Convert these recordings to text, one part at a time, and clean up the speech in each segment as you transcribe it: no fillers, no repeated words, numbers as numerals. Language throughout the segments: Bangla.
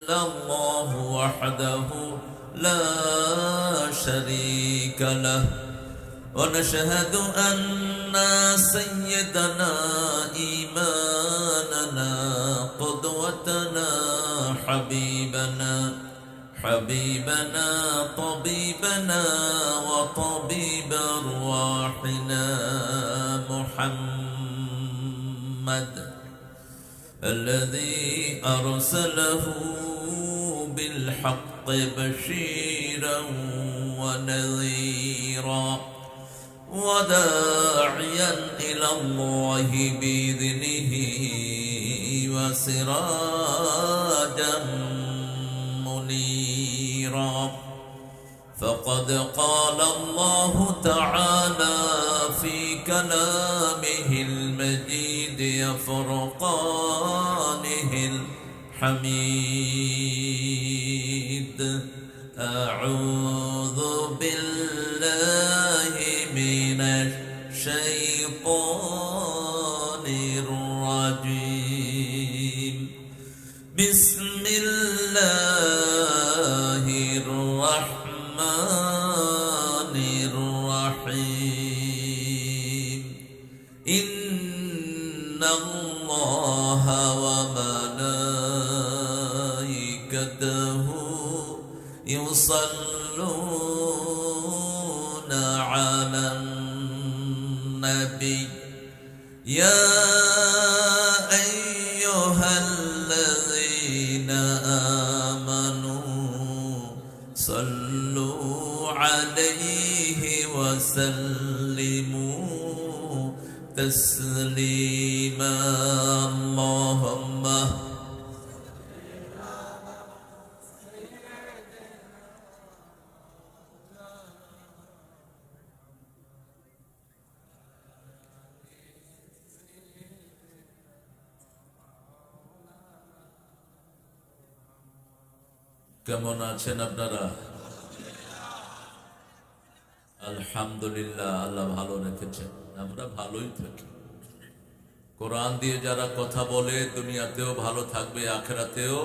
الله وحده لا شريك له ونشهد أن سيدنا إمامنا قدوتنا حبيبنا طبيبنا وطبيب أرواحنا محمد الذي أرسله بالحق بشيرا ونذيرا وداعيا إلى الله بإذنه وسراجا منيرا فقد قال الله تعالى في كلامه المجيد فرقانه الحميد أعوذ بالله من الشيطان الرجيم بسم الله الرحمن الرحيم إن الله وملائكته يصلون على النبي يا أيها الذين آمنوا صلوا عليه وسلموا تسليما اللهم কেমন আছেন আপনারা? আলহামদুলিল্লাহ, আল্লাহ ভালো রেখেছেন, আমরা ভালোই থাকি। কোরআন দিয়ে যারা কথা বলে দুনিয়াতেও ভালো থাকবে, আখেরাতেও।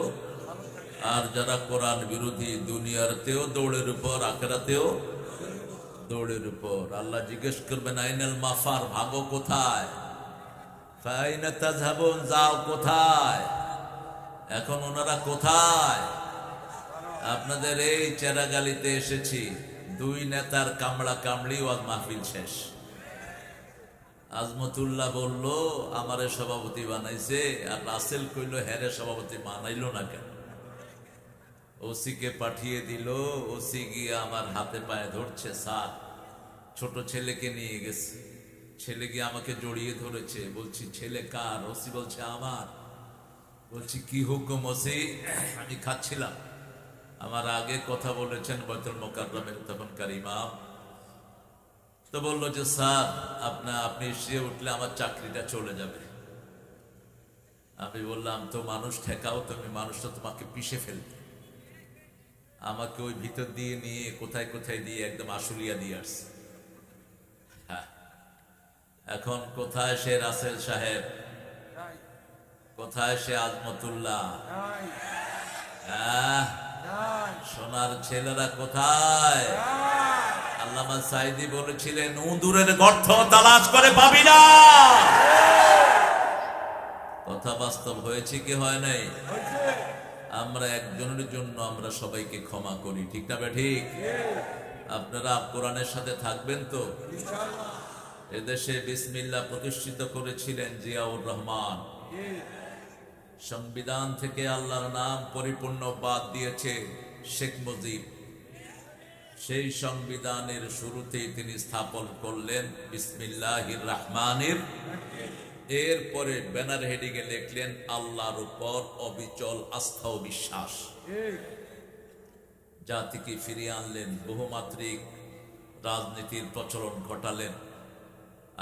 আর যারা কোরআন বিরোধী দুনিয়াতেও দৌড়ের উপর, আখেরাতেও দৌড়ের উপর। আল্লাহ জিজ্ঞেস করবেন আইনাল মাফার, ভাগো কোথায়? ফাইনা তাযহাবুন, যাও কোথায়? এখন ওনারা কোথায়? আপনাদের এই চেরাগালিতে এসেছি, দুই নেতার কামড়া কামড়ি ওয়াজ মাহফিল শেষ। আজমতুল্লাহ বলল আমারে সভাপতি বানাইছে, আর রাসেল কইল হেরে সভাপতি বানাইলো না কেন? ওসিকে পাঠিয়ে দিল, ওসি গিয়ে আমার হাতে পায়ে ধরছে, স্যার ছোট ছেলেকে নিয়ে গেছে, ছেলে গিয়ে আমাকে জড়িয়ে ধরেছে, বলছি ছেলে কার? ওসি বলছে আমার। বলছি কি হুকুম ওসি? আমি খাচ্ছিলাম, আমার আগে কথা বলেছেন বাইতুল মুকাররমের তখনকার ইমাম, তো বললো যে স্যার আপনি শুয়ে উঠলে আমার চাকরিটা চলে যাবে। আমি বললাম তো মানুষ ঠেকাও তুমি, মানুষটা তোমাকে পিষে ফেলবে। আমাকে ওই ভিতর দিয়ে নিয়ে কোথায় কোথায় দিয়ে একদম আশুলিয়া দিয়ে আসছে। হ্যাঁ, এখন কোথায় সে রাসেল সাহেব? কোথায় সে আজমতুল্লাহ? সোনার ছেলেরা কোথায়? আল্লামা সাইদি বলেছিলেন উঁদুরের গর্ত তালাশ করে পাবি না। কথা বাস্তব হয়েছে কি হয় নাই? আমরা একজনের জন্য আমরা সবাইকে ক্ষমা করি, ঠিক না ঠিক? আপনারা কোরআনের সাথে থাকবেন তো? এদেশে বিসমিল্লাহ প্রতিষ্ঠিত করেছিলেন জিয়াউর রহমান। সংবিধান থেকে আল্লাহর নাম পরিপূর্ণ বাদ দিয়েছে শেখ মুজিব। সেই সংবিধানের শুরুতেই তিনি স্থাপন করলেন বিসমিল্লাহির রহমানির, এরপরে ব্যানার হেডিং এ লিখলেন আল্লাহর উপর অবিচল আস্থা ও বিশ্বাস। জাতিকে ফিরিয়ে আনলেন, বহুমাত্রিক রাজনীতির প্রচলন ঘটালেন।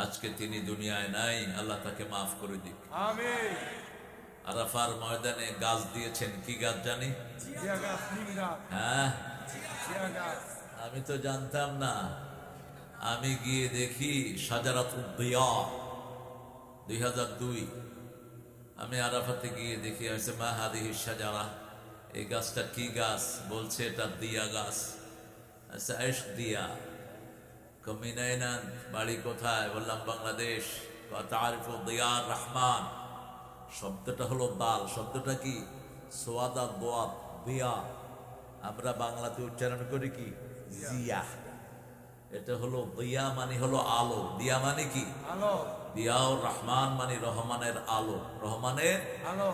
আজকে তিনি দুনিয়ায় নাই, আল্লাহ তাকে মাফ করে দিক। আমিন। আরাফার ময়দানে গাছ দিয়েছেন, কি গাছ জানি? হ্যাঁ, আমি তো জানতাম না। আমি গিয়ে দেখি শাজারাতুদ দিয়া 2002, আমি আরাফাতে গিয়ে দেখি হয়েছে মা হাদিহি শাজারা, এই গাছটা কি গাছ? বলছে এটা দিয়া গাছ। আচ্ছা, দিয়া কমিনাইনা, বাড়ি কোথায়? বললাম বাংলাদেশ। তারিফু দিয়ার রহমান, শব্দটা হলো দাল। শব্দটা কি? সোয়াদা দোয়াত দিয়া। আমরা বাংলাতে উচ্চারণ করি কি? জিয়া। এটা হলো দিয়া মানে হলো আলো। দিয়া মানে কি? আলো। দিয়াউর রহমান মানে রহমানের আলো, রহমানের আলো।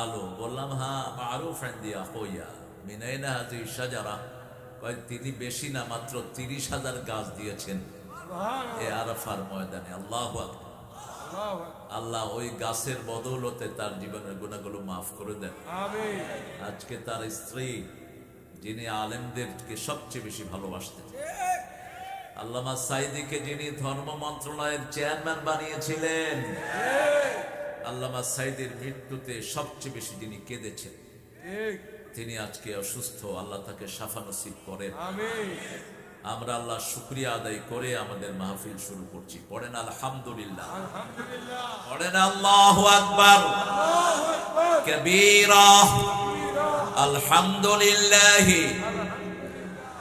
আলো। বললাম হ্যাঁ, মারুফ দিয়া হইয়া মিনাইনা হাজি সাজারা। তিনি বেশি না, মাত্র 30,000 গাছ দিয়েছেন এ আরাফার ময়দানে। আল্লাহু আকবার। আল্লাহ ওই গাছের বদৌলতে তার জীবনের গুনাহগুলো মাফ করে দেন। আজকে তার স্ত্রী, যিনি আলেমদেরকে সবচেয়ে বেশি ভালোবাসতেন, আল্লামা সাইদিকে যিনি ধর্ম মন্ত্রণালয়ের চেয়ারম্যান বানিয়েছিলেন, আল্লামা সাইদির মৃত্যুতে সবচেয়ে বেশি যিনি কেঁদেছেন, তিনি আজকে অসুস্থ। আল্লাহ তাকে শাফা নসিব করেন। আমরা আল্লাহ শুকরিয়া আদায় করে আমাদের মাহফিল শুরু করছি। পড়েন আলহামদুলিল্লাহ, পড়েন আল্লাহু আকবার কবীরা, আলহামদুলিল্লাহি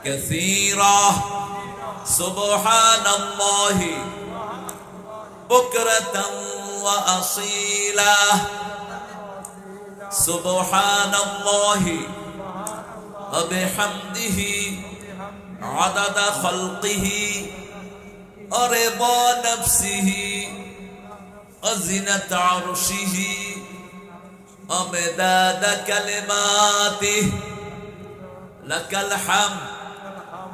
কাসীরা, সুবহানাল্লাহি বুকরাতান ওয়া আসীলা, সুবহানাল্লাহি ওয়া বিহামদিহি আদাদা খালকিহি ওয়া রিদা নাফসিহি ওয়া জিনাতা আরশিহি ওয়া মিদাদা কালিমাতিহি। লাকাল হামদ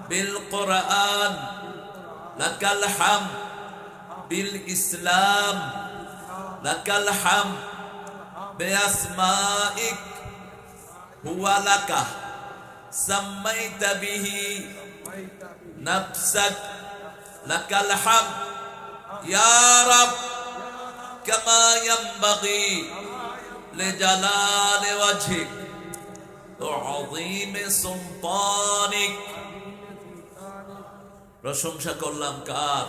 বিল কুরআন, লাকাল হামদ বিল ইসলাম, লাকাল হামদ বিআসমাইক হুয়া লাকা সাম্মাইতা বিহি নাফসাক, লাকাল হামদ ইয়া রাব কামা ইয়ানবাগি লিজালালি ওয়াজহিক ওয়া আযীমি সুলতানিক। প্রশংসা করলাম কার?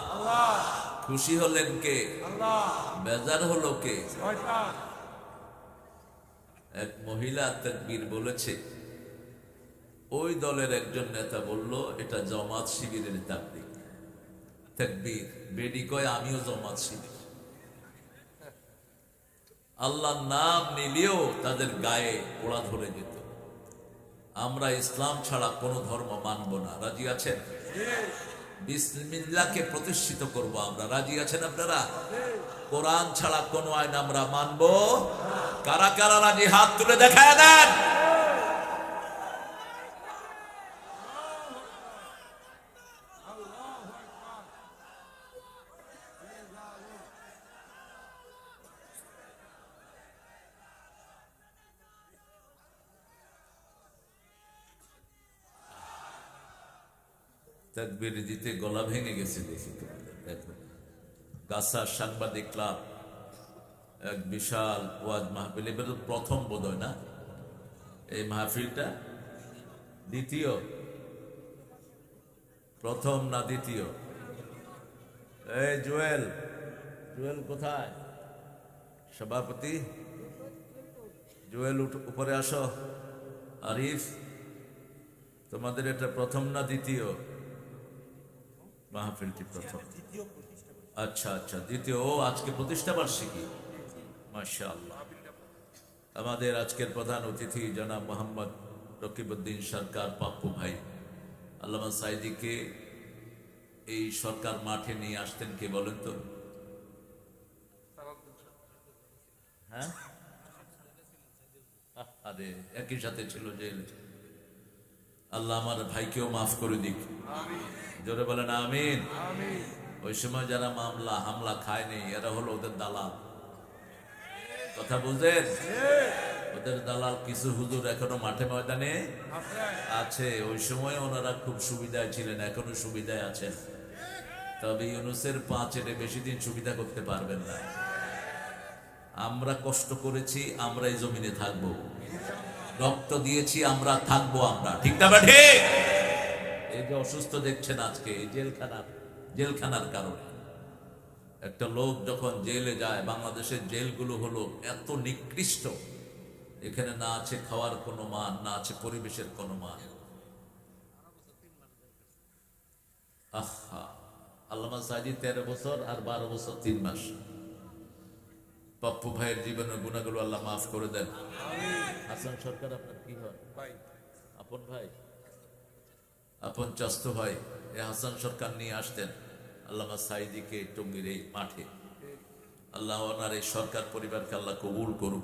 খুশি হলেন কে? বেজার হলো কে? এক মহিলা তাকবীর বলেছে, ওই দলের একজন নেতা বলল এটা জামাত শিবিরের তাকবীর। তাকবীর বেডি কয় আমিও জামাত শিবির। আল্লাহর নাম নিলেও তাদের গায়ে পোড়া ধরে যেত। আমরা ইসলাম ছাড়া কোনো ধর্ম মানব না। রাজি আছেন? বিসমিল্লাহকে প্রতিষ্ঠিত করব আমরা। রাজি আছেন আপনারা? কোরআন ছাড়া কোনো আইন আমরা মানব। কারা কারা রাজি? হাত তুলে দেখায় দেন। তাকবীর দিতে গলা ভেঙে গেছে দেখি তোমাদের। দেখো, গাছা সাংবাদিক ক্লাব এক বিশাল ওয়াজ মাহফিল। এবার প্রথম বোধ হয় না এই মাহফিলটা? দ্বিতীয়? প্রথম না দ্বিতীয়? এই জুয়েল, জুয়েল কোথায়? সভাপতি জুয়েল, উপরে আসো। আরিফ, তোমাদের এটা প্রথম না দ্বিতীয় মাহফিলটি? প্রথম। আচ্ছা আচ্ছা, দ্বিতীয়। ও, আজকে প্রতিষ্ঠা বার্ষিকী। মাশাআল্লাহ। আমাদের আজকের প্রধান অতিথি জনাব মোহাম্মদ রকিবউদ্দিন সরকার পাপ্পু ভাই। আল্লামা সাইদিকে এই সরকার মাঠে নিয়ে আসতেন কে বলেন তো? হ্যাঁ, আরে একই সাথে ছিল জেলে। আল্লাহ আমার ভাইকেও মাফ করে দিক। জোরে বলেন আমিন। ওই সময় যারা মামলা হামলা খায়নি এরা হলো ওদের দালাল। কথা বুঝেন? ওদের দালাল কিছু হুজুর এখনো মাঠে ময়দানে আছে। ওই সময় ওনারা খুব সুবিধায় ছিলেন, এখনো সুবিধায় আছেন। তবে ইউনূসের পা চেটে বেশি দিন সুবিধা করতে পারবেন না। আমরা কষ্ট করেছি, আমরা এই জমিনে থাকবো। রক্ত দিয়েছি, আমরা থাকবো। আমরা ঠিক না ঠিক? এই যে অসুস্থ দেখছেন আজকে, এই জেলখানার কারণে। একটা লোক যখন জেলে যায়, বাংলাদেশের জেলগুলো হলো এত নিকৃষ্ট, এখানে না আছে খাওয়ার কোনো মান, না আছে পরিবেশের কোনো মান। আহা, আল্লামা সাইদি 13 বছর আর 12 বছর 3 মাস। পাপ্পু ভাইয়ের জীবনের গুণাগুলো আল্লাহ মাফ করে দেন। হাসান সরকার আপনার কি হয়? আপন ভাই, আপন চাস্ত ভাই। এ হাসান সরকার নিয়ে আসতেন আল্লামা সাইদিকে টঙ্গীর এই মাঠে। আল্লাহ ওনার এই সরকার পরিবারকে আল্লাহ কবুল করুন।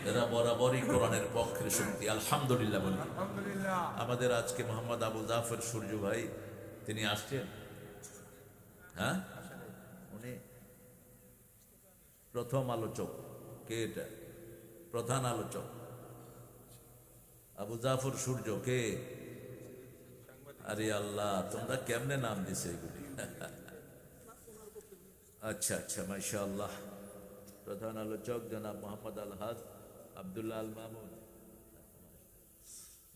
এরা বরাবরই কোরআনের পক্ষের শক্তি, আলহামদুলিল্লাহ বলি। আমাদের আজকে মোহাম্মদ আবু জাফর সূর্য ভাই তিনি আসছেন। হ্যাঁ, উনি প্রথম আলোচক। কে এটা? প্রধান আলোচক আবু জাফর সূর্য। কে? আরে আল্লাহ, তোমরা কেমনে নাম দিছে এগুলি? আচ্ছা আচ্ছা, মাশাআল্লাহ। প্রধান আলোচক জনাব মোহাম্মদ আলহাজ আব্দুল্লাহ আল মামুন।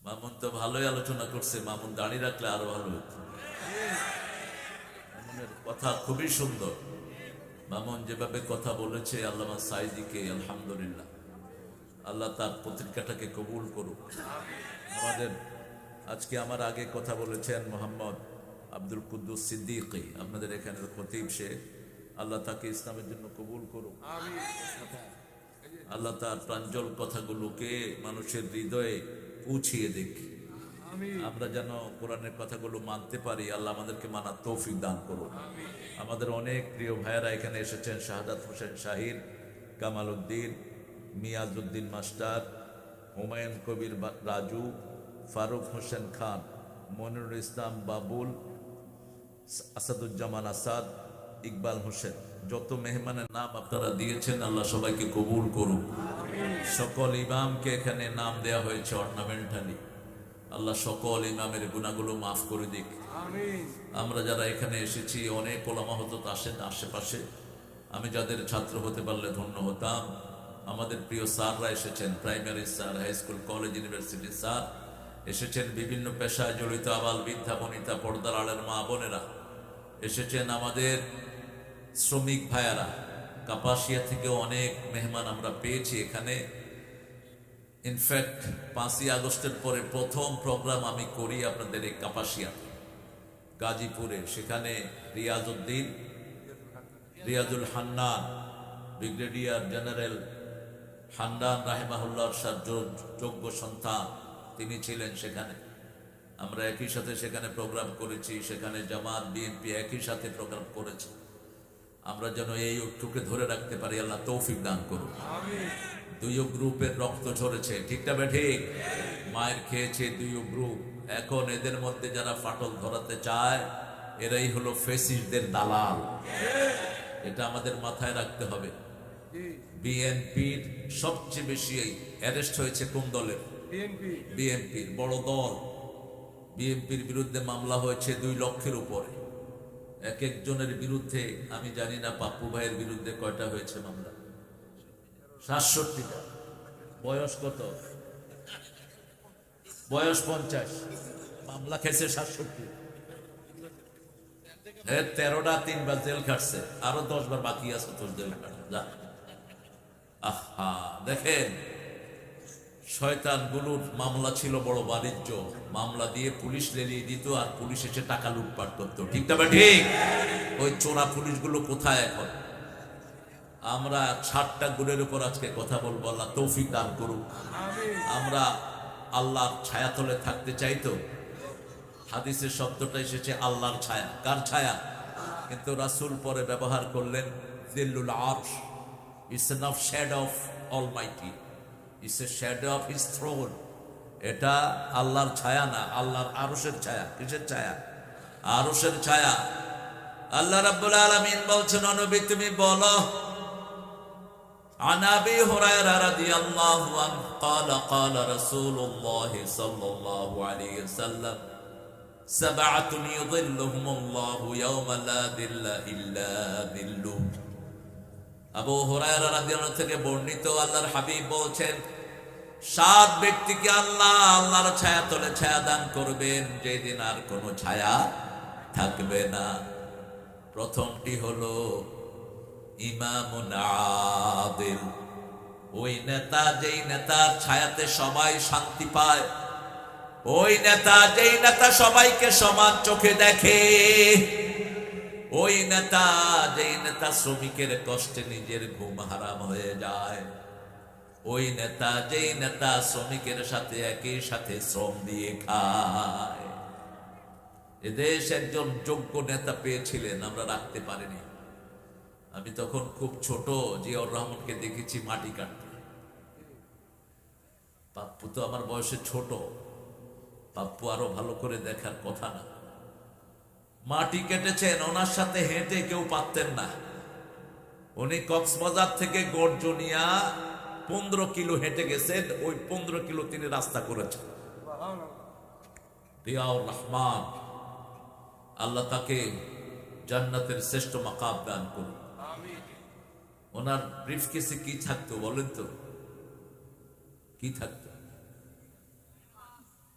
মামুন তো ভালোই আলোচনা করছে। মামুন দাঁড়িয়ে রাখলে আরো ভালো হতো। মামুনের কথা খুবই সুন্দর। মামুন যেভাবে কথা বলেছে আল্লামা সাইদিকে, আলহামদুলিল্লাহ, আল্লাহ তার পত্রিকাটাকে কবুল করুক। আমাদের আজকে আমার আগে কথা বলেছেন মোহাম্মদ আব্দুল কুদ্দুস সিদ্দিকী, আপনাদের এখানের খতিব। সে আল্লাহ তাকে ইসলামের জন্য কবুল করুক। আল্লাহ তার প্রাঞ্জল কথাগুলোকে মানুষের হৃদয়ে পৌঁছিয়ে দেখি। আমরা যেন কোরআনের কথাগুলো মানতে পারি। আল্লাহ আমাদেরকে মানার তৌফিক দান করুন। আমাদের অনেক প্রিয় ভাইয়েরা এখানে এসেছেন। শাহাদাত হোসেন শাহির, কামাল উদ্দিন, মিয়াজউদ্দিন মাস্টার, হুমায়ুন কবির রাজু, ফারুক হোসেন খান, মনিরুল ইসলাম বাবুল, আসাদুজ্জামান আসাদ, ইকবাল হোসেন। যত মেহমানের নাম আপনারা দিয়েছেন আল্লাহ সবাইকে কবুল করুন। সকল ইমামকে এখানে নাম দেয়া হয়েছে অর্নামেন্টালি। আল্লাহ সকল ইমামের গুনাহগুলো মাফ করে দিক। আমরা যারা এখানে এসেছি, অনেক ওলামা হযরত আসেন আশেপাশে। আমি যাদের ছাত্র হতে পারলে ধন্য হতাম। আমাদের প্রিয় স্যাররা এসেছেন, primary sir, high school, college, university sir এসেছেন। বিভিন্ন পেশায় জড়িত আবাল বৃদ্ধা বনিতা, পর্দার আড়ের মা বোনেরা এসেছেন। আমাদের শ্রমিক ভাইয়ারা, কাপাসিয়া থেকে অনেক মেহমান আমরা পেয়েছি এখানে। ইনফ্যাক্ট 5ই আগস্টের পরে প্রথম প্রোগ্রাম আমি করি আপনাদের এই কাপাসিয়া গাজীপুরে। সেখানে রিয়াজুল হান্নান, ব্রিগেডিয়ার জেনারেল হান্নান রাহিমাহুল্লাহ সার যোগ্য সন্তান, তিনি ছিলেন সেখানে। আমরা একই সাথে সেখানে প্রোগ্রাম করেছি। সেখানে জামাত, বিএনপি একই সাথে প্রোগ্রাম করেছি। আমরা যেন এই ঐক্যকে ধরে রাখতে পারি, আল্লাহ তৌফিক দান করুন। দুই গ্রুপের রক্ত ঝরেছে, ঠিক না ঠিক? মায়ের খেয়েছে দুই গ্রুপ। এখন এদের মধ্যে যারা ফাটল ধরাতে চায়, এরাই হলো ফেসিস্টদের দালাল। এটা আমাদের মাথায় রাখতে হবে। বিএনপির সবচেয়ে বেশি অ্যারেস্ট হয়েছে কোন দলের? বিএনপির বড় দল। বিএনপির বিরুদ্ধে মামলা হয়েছে 2 লক্ষের উপরে। এক একজনের বিরুদ্ধে, আমি জানি না পাপ্পু ভাইয়ের বিরুদ্ধে কয়টা হয়েছে মামলা? 67টা। বয়স কত? বয়স 50। মামলা খেয়েছে 67। 13টা 3 বার জেল খাটছে, আরো 10 বার বাকি আছে তোর জেল খাটা। আহা, দেখেন শয়তানগুলোর মামলা ছিল বড় বাণিজ্য। মামলা দিয়ে পুলিশ লেলিয়ে দিত, আর পুলিশ এসে টাকা লুটপাট করতো, ঠিক না ঠিক? ওই চোরা পুলিশগুলো কোথায় এখন? আমরা 60টা গুণের উপর আজকে কথা বলবো। আল্লাহ তৌফিক দান করুক। আমরা আল্লাহর ছায়াতলে থাকতে চাই। তো হাদিসের শব্দটা এসেছে আল্লাহর ছায়া। কার ছায়া? কিন্তু রাসূল পরে ব্যবহার করলেন জিল্লুল আরশ। It's not shadow of almighty, it's a shadow of his throne. এটা আল্লাহর ছায়া না, আল্লাহর আরশের ছায়া। কিসের ছায়া? আরশের ছায়া। আল্লাহ রাব্বুল আলামিন বলছেন, নবী তুমি বলো, عن أبي هريرة رضي الله عنه قال قال رسول الله صلى الله عليه وسلم 7 يظلهم الله يوم لا ظل إلا ظله। আবু হুরায়রা রাদিয়াল্লাহু থেকে বর্ণিত, আল্লাহর হাবিব বলছেন 7 ব্যক্তিকে আল্লাহ আল্লাহর ছায়া তলে ছায়া দান করবেন, যেদিন আর কোনো ছায়া থাকবে না। প্রথমটি হলো ইমামুন আদিল, ওই নেতা যেই নেতার ছায়াতে সবাই শান্তি পায়, ওই নেতা যেই নেতা সবাইকে সমান চোখে দেখে, ওই নেতা যেই নেতা শ্রমিকের কষ্টে নিজের ঘুম হারাম হয়ে যায়, ওই নেতা যেই নেতা শ্রমিকের সাথে একই সাথে শ্রম দিয়ে খায়। এদেশ একজন যোগ্য নেতা পেয়েছিলেন, আমরা রাখতে পারিনি। আমি তখন খুব ছোট, জিয়াউর রহমানকে দেখেছি মাটি কাটতে। পাপ্পু তো আমার বয়সে ছোট, পাপ্পু আরো ভালো করে দেখার কথা না। মাটি কেটেছেন, ওনার সাথে হেঁটে কেউ পারতেন না। উনি কক্সবাজার থেকে গর্জনিয়া 15 কিলো হেঁটে গেছেন, ওই 15 কিলো তিনি রাস্তা করেছেন। জিয়াউর রহমান, আল্লাহ তাকে জান্নাতের শ্রেষ্ঠ মাকাম দান করুন। ওনার ব্রিফকেসে কি থাকতো বলেন তো? কি থাকতো?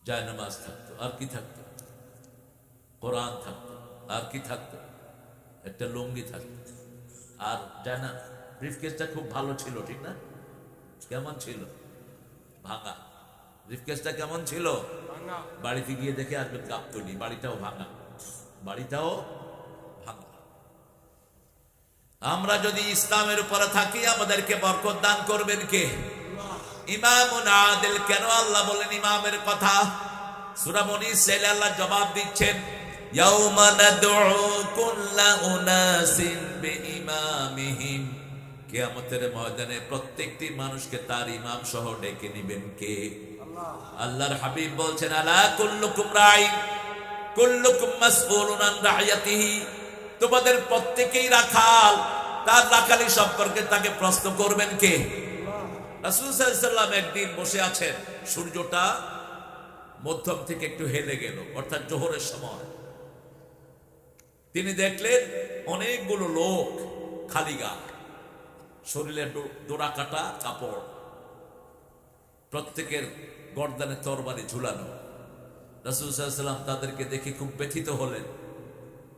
জায়নামাজ থাকতো। আর কি থাকতো? কোরআন থাকতো। আর কি থাকতো? একটা লুঙ্গি থাকতো। আর জানা ব্রিফকেসটা খুব ভালো ছিল, ঠিক না? কেমন ছিল? ভাঙা। ব্রিফকেসটা কেমন ছিল? বাড়িতে গিয়ে দেখে আসবেন গাবতলি, বাড়িটাও ভাঙা, বাড়িটাও ভাঙা। আমরা যদি ইসলামের উপরে থাকি, আমাদেরকে বরকত দান করবেন কে? ইমামুন আদিল। কেন আল্লাহ বলেন ইমামের কথা? সূরা বনী ইসরাঈলে আল্লাহ জবাব দিচ্ছেন, ইয়াউমা নাদউ কুল্লা উনাসিন বিইমামিহিম। কিয়ামতের ময়দানে প্রত্যেকটি মানুষকে তার ইমাম সহ ডেকে নেবেন কে? আল্লাহ। আল্লাহর হাবিব বলছেন, আলা কুল্লুকুম রাঈন কুল্লুকুম মাসউলুন আন রাইয়াতিহি। তোমাদের প্রত্যেকেই রাখাল, তার রাখালি সম্পর্কে তাকে প্রশ্ন করবেন কে? রাসূল সাল্লাল্লাহু আলাইহি ওয়াসাল্লাম একদিন বসে আছেন, সূর্যটা মধ্যম থেকে একটু হেলে গেল, অর্থাৎ জোহরের সময়। তিনি দেখলেন অনেকগুলো লোক খালি গা, শরীরে ডোরা কাটা কাপড়, প্রত্যেকের গর্দানে তরবারি ঝুলানো। রাসূল সাল্লাল্লাহু আলাইহি ওয়াসাল্লাম তাদেরকে দেখে খুব ব্যথিত হলেন,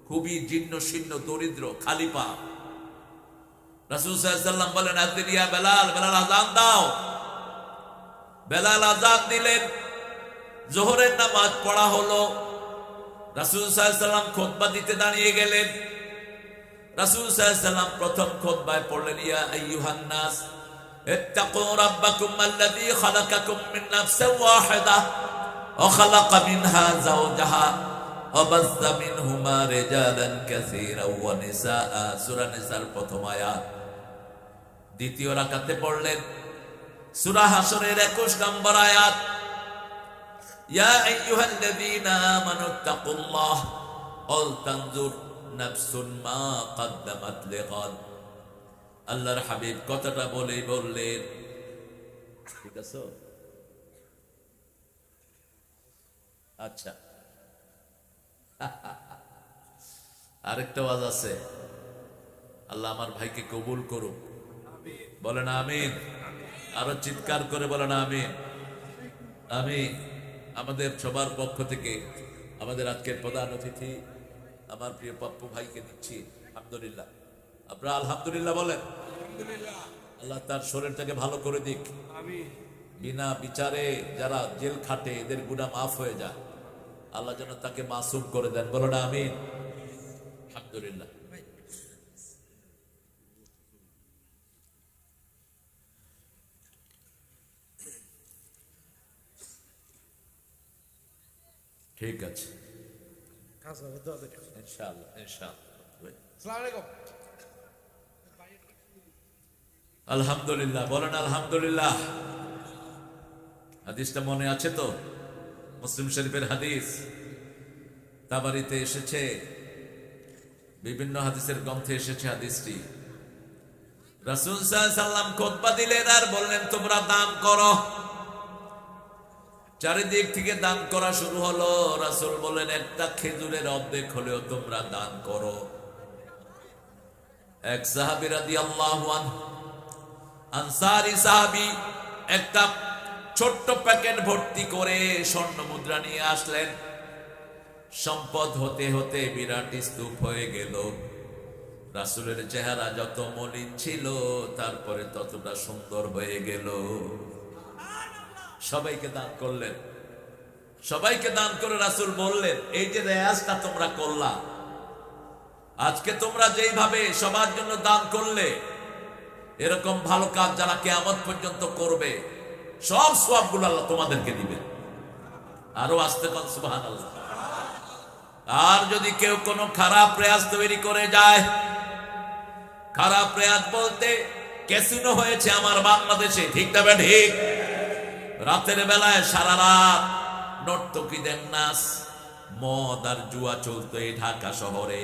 খুবই জীর্ণ শীর্ণ দরিদ্র, খালি পা। রাসূল সাল্লাল্লাহু আলাইহি ওয়াসাল্লাম বলেন, আযিন ইয়া বেলাল, বেলাল আযান দাও। বেলাল আযান দিলেন, যোহরের নামাজ পড়া হলো। রাসূল সাল্লাল্লাহু আলাইহি ওয়াসাল্লাম খুতবা দিতে দাঁড়িয়ে গেলেন। রাসূল সাল্লাল্লাহু আলাইহি ওয়াসাল্লাম প্রথম খুতবায় পড়লেন, ইয়া আইয়ুহান নাস ইত্তাকু রাব্বাকুম আল্লাযী খালাকাকুম মিন নাফসিন ওয়াহিদাহ ওয়া খালাকা মিনহা যাওজাহা ওয়া বাসসা মিনহুমা রিজালান কাসীরান ওয়া নিসাআ। সূরা নিসার প্রথম আয়াত। দ্বিতীয় রাকাতে পড়লেন সূরা হাশরের 21 নম্বর আয়াত, ইয়া আইয়ুহাল্লাযীনা আমানুত্তাকুল্লাহ ওয়াল তানজুর নাফসুন মা কদ্দামাত লিগাদ। আল্লাহর হাবিব কথাটা বলেই বললেন, ঠিক আছে? আচ্ছা, আরেকটা ওয়াজ আছে। আল্লাহ আমার ভাইকে কবুল করুক, বলেন আমিন। আরো চিৎকার করে বলেন আমিন। আমি আমাদের সবার পক্ষ থেকে আমাদের আজকের প্রধান অতিথি আমার প্রিয় পাপ্পু ভাইকে দিচ্ছি আলহামদুলিল্লাহ। আপনারা আলহামদুলিল্লাহ বলেন। আল্লাহ তার শরীরটাকে ভালো করে দিক। বিনা বিচারে যারা জেল খাটে এদের গুনাহ মাফ হয়ে যায়, আল্লাহ যেন তাকে মাসুম করে দেন, বলো না আমিন। আলহামদুলিল্লাহ। ঠিক আছে, ইনশাআল্লাহ ইনশাআল্লাহ। আলহামদুলিল্লাহ বলেন আলহামদুলিল্লাহ। হাদিসটা মনে আছে তো? মুসলিম শরীফের হাদিস, তাবারিতে এসেছে, বিভিন্ন হাদিসের গ্রন্থে এসেছে হাদিসটি। রাসূল সাল্লাল্লাহু আলাইহি ওয়াসাল্লাম খুতবা দিলেন আর বললেন, তোমরা দান করো। চারিদিক থেকে দান করা শুরু হলো। রাসূল বলেন, একটা খেজুরের অর্ধেক হলেও তোমরা দান করো। এক সাহাবী রাদিয়াল্লাহু আনহু, আনসারী সাহাবী, একটা ছোট্ট প্যাকেট ভর্তি করে স্বর্ণ মুদ্রা নিয়ে আসলেন। সম্পদ হতে হতে বিরাট স্তূপ হয়ে গেল। রাসূলের চেহারা যত মলিন ছিল তারপরে ততটা সুন্দর হয়ে গেল। সবাইকে দান করলেন, সবাইকে দান করে রাসূল বললেন, এই যে রেয়াজটা তোমরা করলা, আজকে তোমরা যেইভাবে সবার জন্য দান করলে, এরকম ভালো কাজ যারা কিয়ামত পর্যন্ত করবে সব সওয়াবগুলো আল্লাহ তোমাদেরকে দিবেন। আরো আস্তে কোন সুবহানাল্লাহ। আর যদি কেউ কোনো খারাপ রেয়াজ তৈরি করে যায়, খারাপ রেয়াজ বলতে ক্যাসিনো হয়েছে আমার বাংলাদেশে, ঠিক না ঠিক? রাতের বেলায় সারা রাত নর্তকীদের নাচ, মদ আর জুয়া চলতো এই ঢাকা শহরে।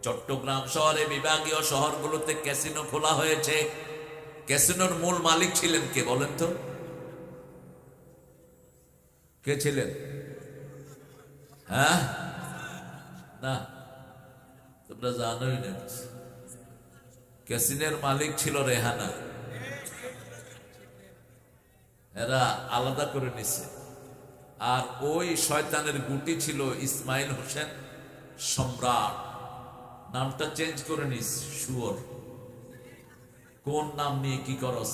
চট্টগ্রাম শহরে বিভাগীয় শহরগুলোতে ক্যাসিনো খোলা হয়েছে। ক্যাসিনোর মূল মালিক ছিলেন কে বলেন তো? কে ছিলেন? হ্যাঁ, না তোমরা জানোই না। ক্যাসিনোর মালিক ছিল রেহানা। এরা আলাদা করে নিছে। আর ওই শয়তানের গুটি ছিল ইসমাইল হোসেন সম্রাট। নামটা চেঞ্জ করে নিস, শুয়োর। কোন নাম নিয়ে কি করস?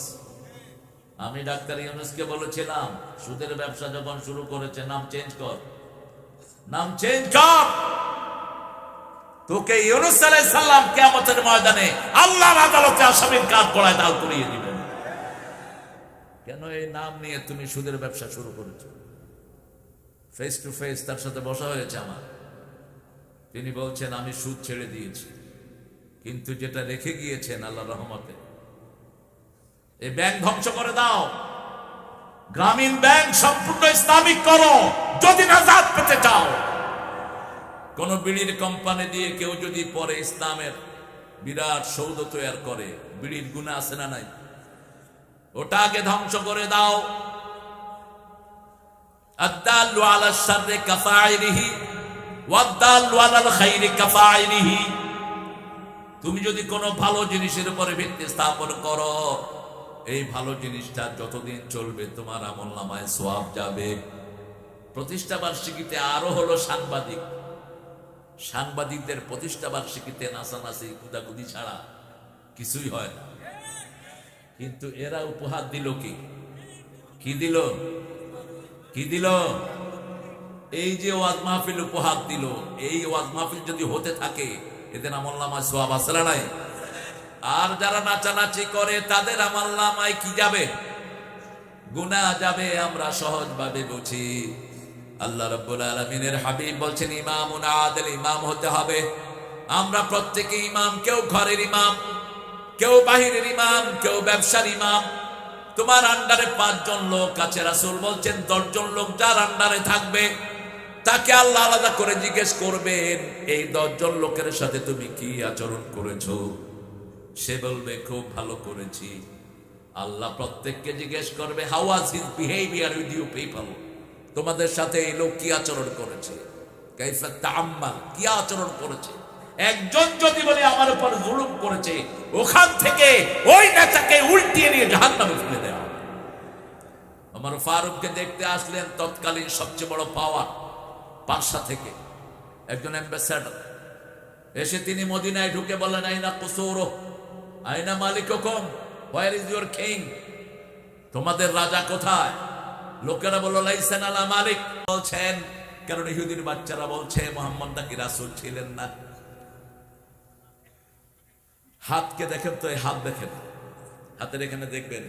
আমি ডাক্তার ইউনূসকে বলেছিলাম, সুদের ব্যবসা যখন শুরু করেছে নাম চেঞ্জ কর, নাম চেঞ্জ কর। তোকে ইউনূস আলাইহিস সালাম কিয়ামতের ময়দানে আল্লাহর আদালতে আসামির কাঠ গড়ায় দাঁড় করিয়ে দিবেন। কেন এই নাম নিয়ে তুমি সুদের ব্যবসা শুরু করেছো? ফেস টু ফেস তার সাথে বসা হয়েছে আমার। তিনি বলছেন আমি সুদ ছেড়ে দিয়েছি, কিন্তু যেটা রেখে গিয়েছেন আল্লাহর রহমতে, এই ব্যাংক ধ্বংস করে দাও, গ্রামীণ ব্যাংক সম্পূর্ণ ইসলামিক করো যদি নাজাত পেতে চাও। কোন বিড়ির কোম্পানি দিয়ে কেউ যদি পরে ইসলামের বিরাট সৌধ তৈরি করে, বিড়ির গুনাহ আছে না নাই? ওটা আগে ধ্বংস করে দাও। আদ-দাল্লু আলা শাররি কাফাইলিহি ওয়াদ-দাল্লু আলাল খাইরি কাফাইলিহি। তুমি যদি কোনো ভালো জিনিসের উপরে ভিত্তি স্থাপন করো, এই ভালো জিনিসটা যতদিন চলবে তোমার আমলনামায় সওয়াব যাবে। প্রতিষ্ঠা বার্ষিকীতে আরো হলো সাংবাদিক, সাংবাদিকদের প্রতিষ্ঠা বার্ষিকীতে নাচানাচি কুদাকুদি ছাড়া কিছুই হয় না। কিন্তু এরা উপহার দিল কি দিল? কি দিল? এই যে ওয়াজ মাহফিল উপহার দিল, এই ওয়াজ মাহফিল যদি হতে থাকে এদের আমলনামায় সওয়াব আছে না নাই? আর যারা নাচানাচি করে তাদের আমলনামায় কি যাবে? গুনাহ যাবে। আমরা সহজভাবে বুঝি। আল্লাহ রাব্বুল আলামিনের হাবিব বলছেন ইমামুন আদিল, ইমাম হতে হবে। আমরা প্রত্যেকে ইমাম, কেউ ঘরের ইমাম, কেউ বাহিরের ইমাম, কেউ ব্যবসার ইমাম। তোমার আন্ডারে 5 জন লোক আছে, রাসূল বলছেন 10 জন লোক যার আন্ডারে থাকবে তাকে আল্লাহ আলাদা করে জিজ্ঞেস করবেন, এই 10 জন লোকের সাথে তুমি কি আচরণ করেছো? সে বলবে খুব ভালো করেছি। আল্লাহ প্রত্যেককে জিজ্ঞেস করবে, how was his behaviour with you people? তোমাদের সাথে এই লোক কি আচরণ করেছে? কাইফা তাআম্মাল, কি আচরণ করেছে? একজন যদি বলে আমার উপর জুলুম করেছে, ওখান থেকে ওই নেতাকে উল্টিয়ে নিয়ে জাহান্নামে ফেলে দেওয়া। ওমর ফারুককে দেখতে আসলেন তৎকালীন সবচেয়ে বড় পাওয়ার পারসা থেকে একজন অ্যাম্বাসেডর। এসে তিনি মদিনায় ঢুকে বললেন, আইনা কুসুরু আইনা মালিকুকুম, হোয়ার ইজ ইউর কিং? তোমাদের রাজা কোথায়? লোকেরা বলল লাইসা আলা মালিক। বলছেন কারণ ইহুদির বাচ্চারা বলছে মুহাম্মদ নাকি রাসূল ছিলেন না। হাতকে দেখেন তো, এই হাত দেখেন, হাতের এখানে দেখবেন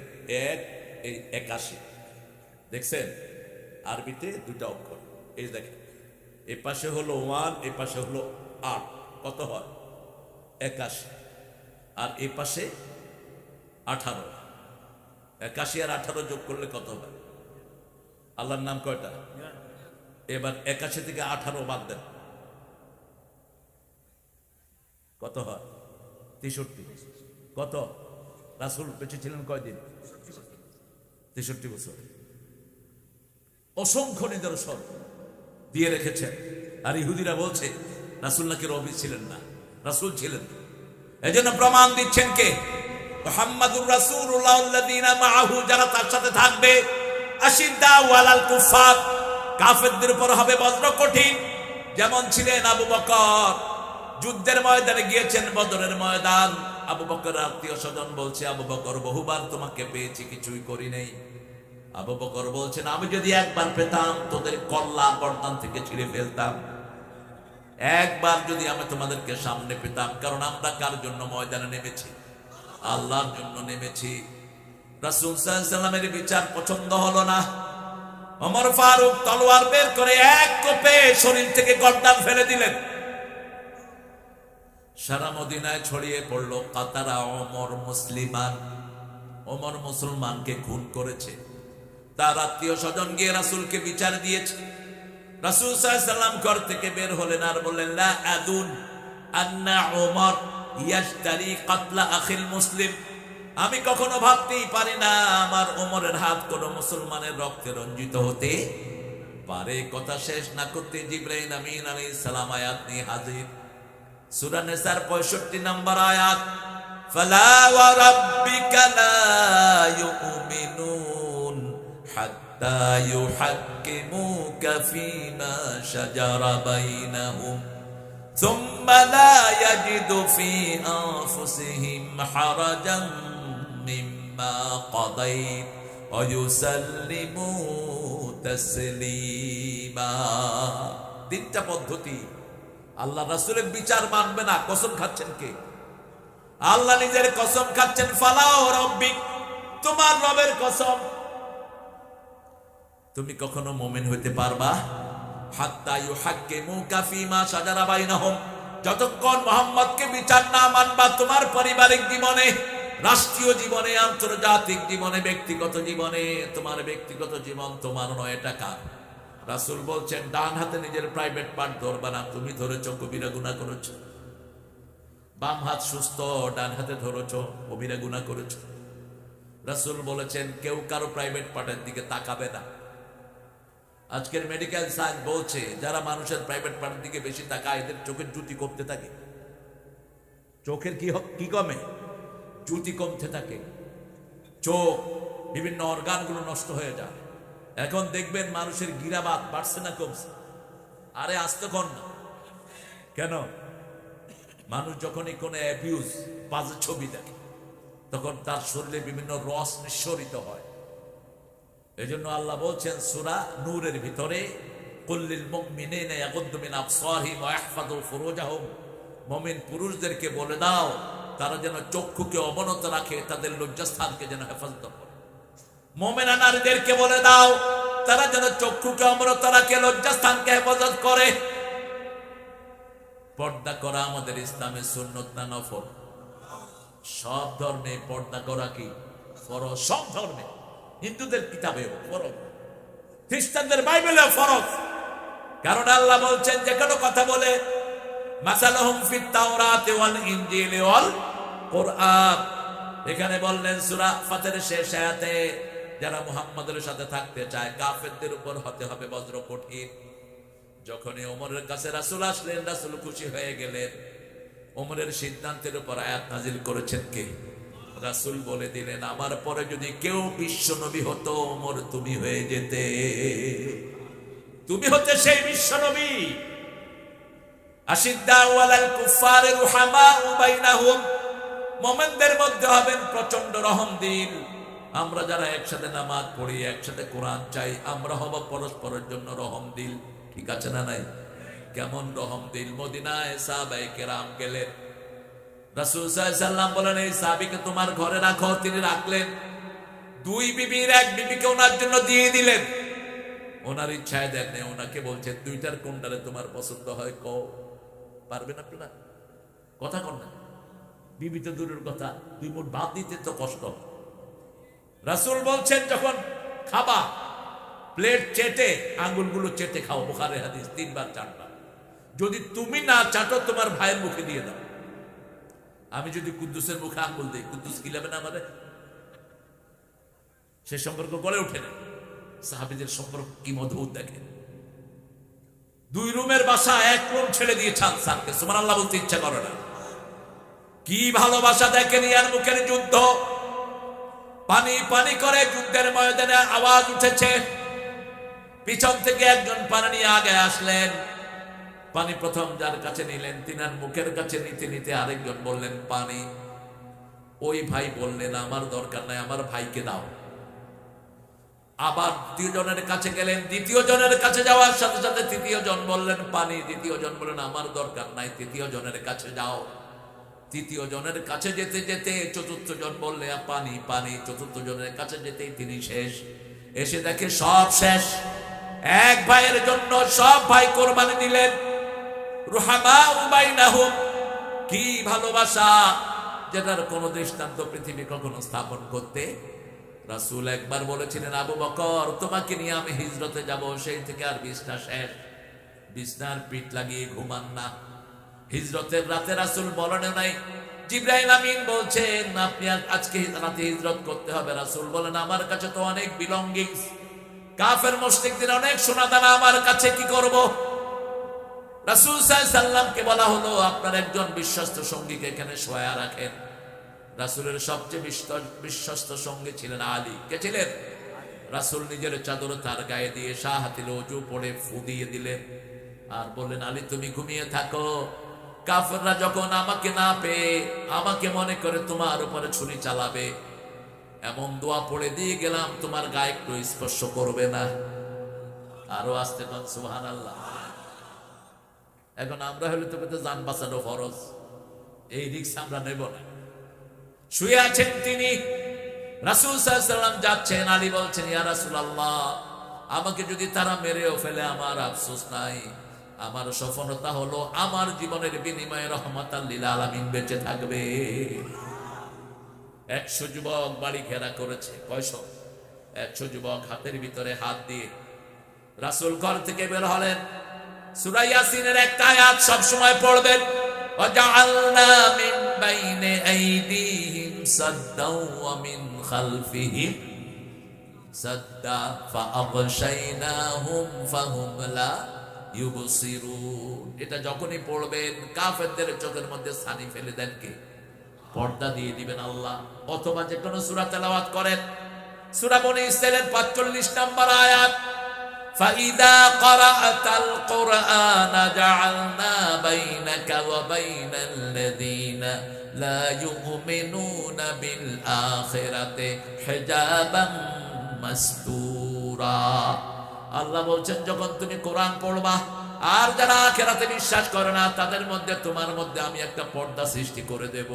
81 দেখছেন? আরবিতে 2টা অক্ষর। এই দেখেন, এই পাশে হলো 1, এই পাশে হলো 8, কত হয়? 81। আর এই পাশে 18। 81 আর 18 যোগ করলে কত হয়? আল্লাহর নাম কয়টা? এবার 81 থেকে 18 বাদ দেন, কত হয়? 63। কত? রাসূল বেঁচে ছিলেন কয়দিন? 63 বছর। অসংখ্য নিদর্শন দিয়ে রেখেছেন। আর ইহুদিরা বলছে রাসূল নাকি নবী ছিলেন না, রাসূল ছিলেন। এজন্য প্রমাণ দিচ্ছেন কে? মুহাম্মাদুর রাসূলুল্লাহ, আল্লাযীনা মাআহু, যারা তার সাথে থাকবে, আশিদ্দাউ আলাল কুফার, কাফেরদের উপর হবে বজ্র কঠিন। যেমন ছিলেন আবু বকর, যুদ্ধের ময়দানে গিয়েছেন, বদরের ময়দান। আবু বকর আত্মীয় স্বজন বলছে, আবু বকর বহুবার তোমাকে পেয়েছি, কিছুই করি নাই। আবু বকর বলছেন, আমি যদি একবার পেতাম তোদের কল্লা গর্দান থেকে ছিঁড়ে ফেলতাম। একবার যদি আমি তোমাদেরকে সামনে পেতাম। কারণ আমরা কার জন্য ময়দানে নেমেছি? আল্লাহর জন্য নেমেছি। রাসূল সাল্লাল্লাহু আলাইহি ওয়াসাল্লামের বিচার পছন্দ হলো না। ওমর ফারুক তলোয়ার বের করে এক কোপে শরীর থেকে গর্দান ফেলে দিলেন। সারা মদিনায় ছড়িয়ে পড়লো, কাতারা ওমর মুসলিমান, ওমর মুসলমানকে খুন করেছে। তার আত্মীয় স্বজন গিয়ে রাসূলকে বিচার দিয়েছে। রাসূল সাল্লাল্লাহু আলাইহি ওয়াসাল্লাম ঘর থেকে বের হলেন আর বললেন, লা আদুন আন্না ওমর ইয়াশতারি কাতলা আখিল মুসলিম। আমি কখনো ভাবতেই পারি না আমার ওমরের হাত কোনো মুসলমানের রক্তে রঞ্জিত হতে পারে। কথা শেষ না করতে জিবরাইল আমিন আলাইহিস সালাম আয়াত নিয়ে হাজির। সূরা নিসার 65 নম্বর আয়াত, ফালা ওয়া রাব্বিকা লা ইউমিনুন হাত্তা ইউহাক্কিমুকা ফীমা শাজারা বাইনাহুম সুম্মা লা ইয়াজিদু ফী আনফুসিহিম হারাজান মিম্মা কাদাইত ওয়া ইউসাল্লিমু তাসলিমা। তিনটা পদ্ধতি। আল্লাহ রাসূলের বিচার মানবে না, কসম খাচ্ছেন কে? আল্লাহ নিজের কসম খাচ্ছেন, ফালা ওয়া রাব্বিক, তোমার রবের কসম, তুমি কখনো মুমিন হতে পারবা হাত্তা ইউহাক্কিমুকা ফীমা শাজারা বাইনাহুম, যতক্ষণ মুহাম্মদকে বিচার না মানবা তোমার পারিবারিক জীবনে, রাষ্ট্রীয় জীবনে, আন্তর্জাতিক জীবনে, ব্যক্তিগত জীবনে। তোমার ব্যক্তিগত জীবন তোমার নয়, টাকা। রাসূল বলছেন, ডান হাতে নিজের প্রাইভেট পার্ট ধরবা না। তুমি ধরেছ, কবিরা গুনাহ করেছ। বাম হাত সুস্থ, ডান হাতে ধরেছ, কবিরা গুনাহ করেছ। রাসূল বলেছেন, কেউ কারো প্রাইভেট পার্টের দিকে তাকাবে না। আজকের মেডিকেল সায়েন্স বলছে, যারা মানুষের প্রাইভেট পার্টের দিকে বেশি তাকায় এদের চোখের জুতি কমতে থাকে। চোখের কি কমে? জুতি কমতে থাকে। চোখ, বিভিন্ন অর্গানগুলো নষ্ট হয়ে যায়। এখন দেখবেন মানুষের গিরাবাত বাড়ছে না কমছে? আরে আসতে কর না কেন? মানুষ যখনই কোনো অ্যাবিউজ, বাজে ছবি দেখে, তখন তার শরীরে বিভিন্ন রস নিঃসরিত হয়। এজন্য আল্লাহ বলছেন সূরা নূরের ভিতরে, কুল্লিল মুমিনিনা ইয়াগুদ্দু মিন আবসারিহিম ওয়া ইয়াহফাযু ফুরুজাহুম, মুমিন পুরুষদেরকে বলে দাও তারা যেন চক্ষুকে অবনত রাখে, তাদের লজ্জাস্থানকে যেন হেফাজত করে। মুমিনা নারীদেরকে বলে দাও তারা যেন চক্ষুকে অবনত রাখে, লজ্জাস্থানকে হেফাজত করে। পর্দা করা আমাদের ইসলামের সুন্নত না নফল? সব ধর্মে পর্দা করা কি ফরজ? সব ধর্মে। হিন্দুদের কিতাবেও ফরজ, খ্রিস্টানদের বাইবেলেও ফরজ। কারণ আল্লাহ বলছেন, যে কোনো কথা বলে মাসালুহুম ফিত তাওরাতি ওয়াল ইনজিলি ওয়াল কুরআন। এখানে বললেন সূরা ফাতিরের শেষ আয়াতে, যারা মুহাম্মাদের সাথে থাকতে চায় কাফেরদের উপর হতে হবে বজ্র কঠিন। যখনই ওমরের কাছে রাসূল আসলেন, রাসূল খুশি হয়ে গেলেন। ওমরের সিদ্ধান্তের উপর আয়াত নাজিল করেছেন কে? রাসূল বলে দিলেন, আমার পরে যদি কেউ বিশ্ব নবী হতো, ওমর তুমি হয়ে যেতে। তুমি হতে সেই বিশ্ব নবী। আশিদ্দাউ আলাল কুফারি রুহামাউ বাইনাহুম, মুমিনদের মধ্যে হবেন প্রচন্ড রহমদিল। আমরা যারা একসাথে নামাজ পড়ি, একসাথে কোরআন চাই, আমরা হব পরস্পরের জন্য রহমদিল। ঠিক আছে না নাই? কেমন রহমদিল? মদিনায় সাহাবায়ে কেরাম গেলেন, রাসূল সাল্লাল্লাহু আলাইহি সাল্লাম বলেন, এই সাহাবীকে তোমার ঘরে রাখো। তিনি রাখলেন। দুই বিবির এক বিবিকে ওনার জন্য দিয়ে দিলেন। ওনার ইচ্ছায় দেন নেই, ওনাকে বলছেন, দুইটার কোনটারে তোমার পছন্দ হয় কও। পারবেন আপনারা? কথা কন না। বিবি তো দূরের কথা, দুই মুঠ ভাত দিতে তো কষ্ট। রাসূল বলছেন, যখন খাবা প্লেট চেটে, আঙ্গুলগুলো চেটে খাও। বুখারী হাদিস, 3 বার 4 বার। যদি তুমি না চাটো, তোমার ভাইয়ের মুখে দিয়ে দাও। আমি যদি কুদ্দুসের মুখে আঙ্গুল দিই, কুদ্দুস গিলাবে না আমাদের? সে সম্পর্ক গড়ে ওঠে না। সাহাবীদের সম্পর্ক কি মধুর দেখেন। 2 রুমের বাসা, 1 রুম ছেড়ে দিয়েছেন স্যারকে, সুবহানাল্লাহ বলতে ইচ্ছা করে না। কি ভালোবাসা দেখেন। ইয়ার মুখের যুদ্ধ, পানি পানি করে যুদ্ধের ময়দানে আওয়াজ উঠেছে। পিছন থেকে একজন পানি নিয়ে আগে আসলেন। পানি প্রথম যার কাছে নিলেন, তিনার মুখের কাছে নিতে নিতে আরেকজন বললেন পানি। ওই ভাই বললেন আমার দরকার নাই, আমার ভাইকে দাও। আবার দ্বিতীয় জনের কাছে গেলেন, দ্বিতীয় জনের কাছে যাওয়ার সাথে সাথে তৃতীয় জন বললেন পানি। দ্বিতীয় জন বললেন আমার দরকার নাই, তৃতীয় জনের কাছে যাও। তৃতীয় জনের কাছে যেতে যেতে চতুর্থ জন বললে পানি পানি। চতুর্থ জনের কাছে যেতেই তিনি শেষ। এসে দেখে সব শেষ। এক ভাইয়ের জন্য সব ভাই কোরবানি দিলেন। রুহামাউ বাইনাহুম, কি ভালোবাসা, যেটার কোন দৃষ্টান্ত পৃথিবী কখনো স্থাপন করতে। রাসূল একবার বলেছিলেন আবু বকর তোমাকে নিয়ে আমি হিজরতে যাব, সেই থেকে আর বিছনা শেষ। বিছনার পিঠ লাগিয়ে ঘুমান না। হিজরতের রাতে রাসূল বলেন নাই। জিবরাইল আমিন বলছেন আপনি আজকে রাতে হিজরত করতে হবে। রাসূল বলেন আমার কাছে তো অনেক বিলঙ্গিংস, কাফের মুশরিকদের অনেক সোনাদানা, আমার কাছে কি করব? রাসূল সাল্লাল্লাহু আলাইহি সাল্লামকে বলা হলো আপনার একজন বিশ্বস্ত সঙ্গীকে এখানে শোয়া রাখেন। রাসূলের সবচেয়ে বিশ্বস্ত সঙ্গী ছিলেন আলী। কে ছিলেন? রাসূল নিজের চাদর তার গায়ে দিয়ে শাহাতিল ওযু পড়ে ফু দিয়ে দিলেন আর বললেন আলী তুমি ঘুমিয়ে থাকো। কাফেররা যখন আমাকে না পেয়ে আমাকে মনে করে তোমার উপরে ছুরি চালাবে, এমন দোয়া পড়ে দিয়ে গেলাম তোমার গায়ে একটু স্পর্শ করবে না। আরো আসতে পান সুবহানাল্লাহ। এখন আমরা হলে তোকে তো জান বাঁচানো ফরজ, এই রিস্ক আমরা নেব না। শুয়ে আছেন তিনি, রাসূল সাল্লাল্লাহু আলাইহি ওয়াসাল্লাম যাচ্ছেন। আলী বলছেন ইয়া রাসূলুল্লাহ আমাকে যদি তারা মেরেও ফেলে আমার আফসোস নাই, আমার সফলতা হলো আমার জীবনের বিনিময়ে রহমাতাল লিল আলামিন বেঁচে থাকবে। 100 যুবক বাড়ি ঘেরা করেছে। কয়শো? 100 যুবক হাতের ভিতরে হাত দিয়ে রাসূল ঘর থেকে বের হলেন। সূরা ইয়াসিনের একটা আয়াত সব সময় পড়বেন, ওয়াজআলনা মিন বাইনি আইদিহিম সাদ্দাও ওয়া মিন খালফিহিম সাদ্দা ফাআগশাইনাহুম ফাহুম লা ইউবসিরুন। এটা যখনই পড়বেন কাফেরদের চোখের মধ্যে ছানি ফেলে দেন কে? পর্দা দিয়ে দিবেন আল্লাহ। অথবা যে কোনো সূরা তেলাওয়াত করেন, সূরা বনী ইসরাঈলের 45 নম্বর আয়াত, فَإِذَا قَرَأْتَ الْقُرْآنَ جَعَلْنَا بَيْنَكَ وَبَيْنَ الَّذِينَ لَا يُؤْمِنُونَ بِالْآخِرَةِ حِجَابًا مَسْتُورًا। আল্লাহ বলছেন যখন তুমি কোরআন পড়বা আর যারা আখিরাতে বিশ্বাস করে না তাদের মধ্যে তোমার মধ্যে আমি একটা পর্দা সৃষ্টি করে দেব,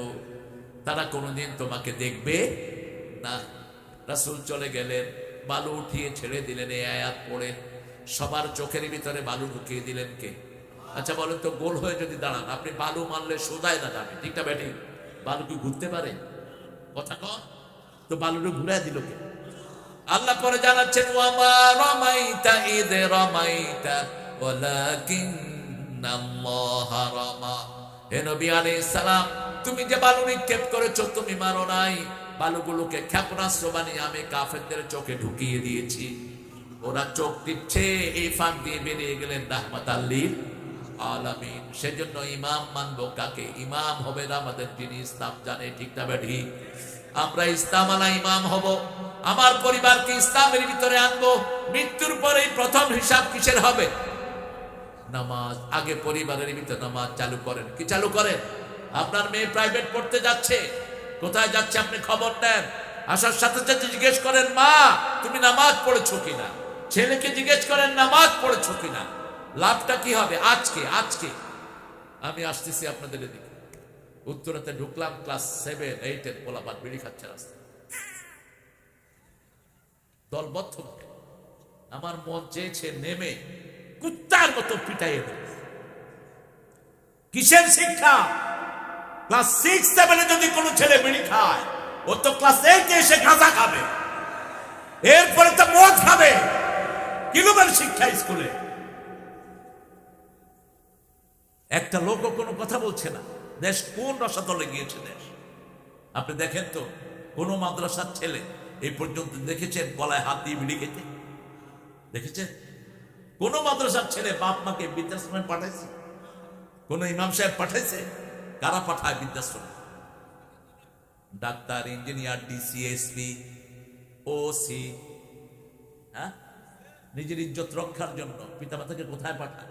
তারা কোনোদিন তোমাকে দেখবে না। রাসূল চলে গেলেন, বালু উঠিয়ে ছেড়ে দিলেন। এই আয়াত পড়ে সবার চোখের ভিতরে বালু ঢুকিয়ে দিলেন কে? আচ্ছা বলেন তো, গোল হয়ে যদি দাঁড়ান আপনি বালু মারলে সোজাই না যাবে, ঠিক না ব্যাটি? বালু কি ঘুরতে পারে? কথা কন তো, বালুটা ঘুরায় দিল কে? আল্লাহ পরে জানাচ্ছেন ওয়ামা রামাইতা ইদ রামাইতা ওয়ালাকিন্নাল্লাহা রামা। হে নবী আলাইহিস সালাম তুমি যে বালু নিক্ষেপ করেছো তুমি মারো নাই, বালুগুলোকে ক্ষেপণাস্ত্র বানিয়ে আমি কাফেরদের চোখে ঢুকিয়ে দিয়েছি। ওরা চোখ টিপছে, এই ফাঁক দিয়ে বেরিয়ে গেলেন রাহমাতাল লিল আলামিন। সেজন্য ইমাম মানবো কাকে? ইমাম হবে আমাদের যিনি ইসলাম জানে, ঠিক না ব্যাটি? আমরা ইসলাম আলা ইমাম হব, আমার পরিবারকে ইসলামের ভিতরে আনবো। মৃত্যুর পরেই প্রথম হিসাব কিসের হবে? নামাজ। আগে পরিবারের ভিতরে নামাজ চালু করেন। কি চালু করেন? আপনার মেয়ে প্রাইভেট পড়তে যাচ্ছে, কোথায় যাচ্ছে আপনি খবর নেন। আসার সাথে সাথে জিজ্ঞেস করেন মা তুমি নামাজ পড়েছো কিনা। ছেলেকে জিজ্ঞেস করেন নামাজ পড়েছো কিনা। লাভটা কি হবে? আজকে আমি আসতেছি আপনাদের এদিকে, উত্তরাতে ঢুকলাম, ক্লাস 7, 8 এর পোলাপান বিড়ি খাচ্ছে রাস্তা, দলবদ্ধ। আমার মন চেয়েছে নেমে কুত্তার মতো পিটাইয়ে দেবে। কিসের শিক্ষা? ক্লাস 6, 7 যদি কোনো ছেলে বিড়ি খায়, ও তো ক্লাস 8 এসে গাঁজা খাবে, এরপরে তো মদ খাবে। কিলোবার শিক্ষা স্কুলে? একটা লোকও কোনো কথা বলছে না। দেশ কোন রসাতলে গিয়েছে দেশ? আপনি দেখেন তো, কোন মাদ্রাসার ছেলে এই পর্যন্ত দেখেছেন গলায় হাত দিয়ে বিড়ি খেতে? দেখেছেন? কোন মাদ্রাসার ছেলে বাপ মাকে বৃদ্ধাশ্রমে পাঠাইছে? কোন ইমাম সাহেব পাঠাইছে? কারা পাঠায় বৃদ্ধাশ্রমে? Doctor, engineer, DC, SP, OC, হ্যাঁ, নিজের ইজ্জত রক্ষার জন্য পিতামাতাকে কোথায় পাঠায়?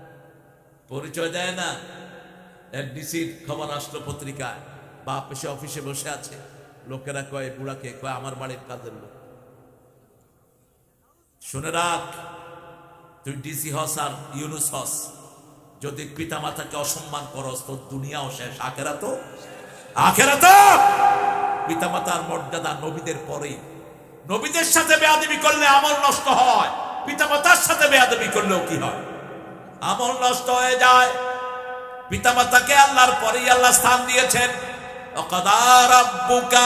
পরিচয় দেয় না। এনডিসির খবর আসলো পত্রিকায়, বাপ এসে অফিসে বসে আছে, লোকেরা কয় বুড়াকে, কয় আমার বাড়ির কাজের লোক। শুনে রাখ, তুই ডিসি হস আর ইউনুস হস, যদি পিতা মাতাকে অসম্মান করস তো দুনিয়াও শেষ, আখেরাতও। পিতা মাতার মর্যাদা নবীদের পরেই। নবীদের সাথে বেয়াদবি করলে আমল নষ্ট হয়, পিতা মাতার সাথে বেয়াদবি করলেও কি হয়? আমল নষ্ট হয়ে যায়। পিতা মাতাকে আল্লাহর পরেই আল্লাহ স্থান দিয়েছেন। ওয়াকাদা রাব্বুকা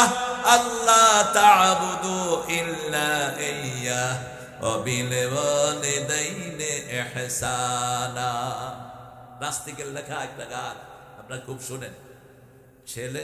আল্লা তা'বুদু ইল্লা ইয়্যাহ ওয়া বিল ওয়ালিদাইনি ইহসানা। নাস্তিকের লেখা একটা গান, আপনারা খুব শুনেন। ছেলে